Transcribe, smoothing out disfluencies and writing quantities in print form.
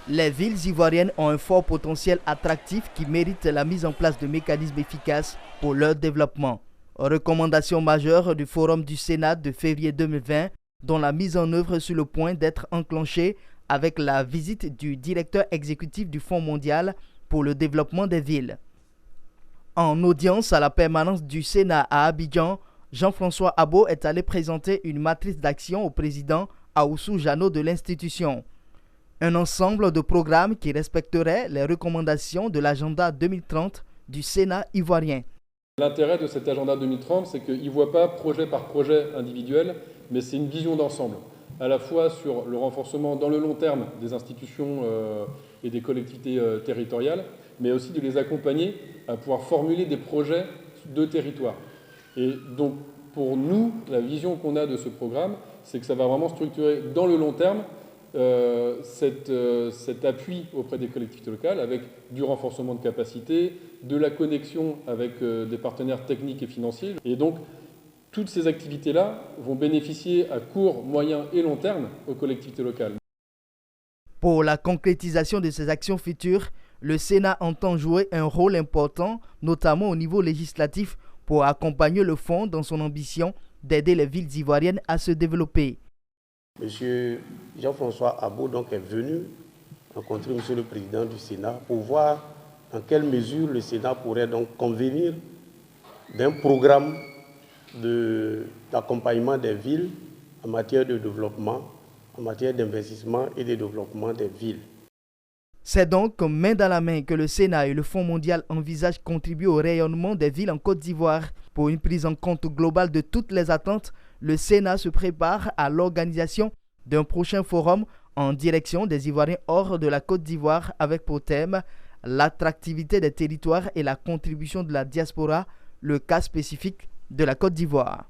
Les villes ivoiriennes ont un fort potentiel attractif qui mérite la mise en place de mécanismes efficaces pour leur développement. Recommandation majeure du Forum du Sénat de février 2020, dont la mise en œuvre est sur le point d'être enclenchée avec la visite du directeur exécutif du Fonds mondial pour le développement des villes. En audience à la permanence du Sénat à Abidjan, Jean-François Abo est allé présenter une matrice d'action au président Aoussou Jano de l'institution. Un ensemble de programmes qui respecterait les recommandations de l'agenda 2030 du Sénat ivoirien. L'intérêt de cet agenda 2030, c'est qu'il ne voit pas projet par projet individuel, mais c'est une vision d'ensemble, à la fois sur le renforcement dans le long terme des institutions et des collectivités territoriales, mais aussi de les accompagner à pouvoir formuler des projets de territoire. Et donc, pour nous, la vision qu'on a de ce programme, c'est que ça va vraiment structurer dans le long terme cet appui auprès des collectivités locales avec du renforcement de capacités, de la connexion avec des partenaires techniques et financiers. Et donc, toutes ces activités-là vont bénéficier à court, moyen et long terme aux collectivités locales. Pour la concrétisation de ces actions futures, le Sénat entend jouer un rôle important, notamment au niveau législatif, pour accompagner le Fonds dans son ambition d'aider les villes ivoiriennes à se développer. Monsieur Jean-François Abo donc est venu rencontrer Monsieur le Président du Sénat pour voir dans quelle mesure le Sénat pourrait donc convenir d'un programme d'accompagnement des villes en matière de développement, en matière d'investissement et de développement des villes. C'est donc main dans la main que le Sénat et le Fonds mondial envisagent contribuer au rayonnement des villes en Côte d'Ivoire. Pour une prise en compte globale de toutes les attentes, le Sénat se prépare à l'organisation d'un prochain forum en direction des Ivoiriens hors de la Côte d'Ivoire avec pour thème l'attractivité des territoires et la contribution de la diaspora, le cas spécifique de la Côte d'Ivoire.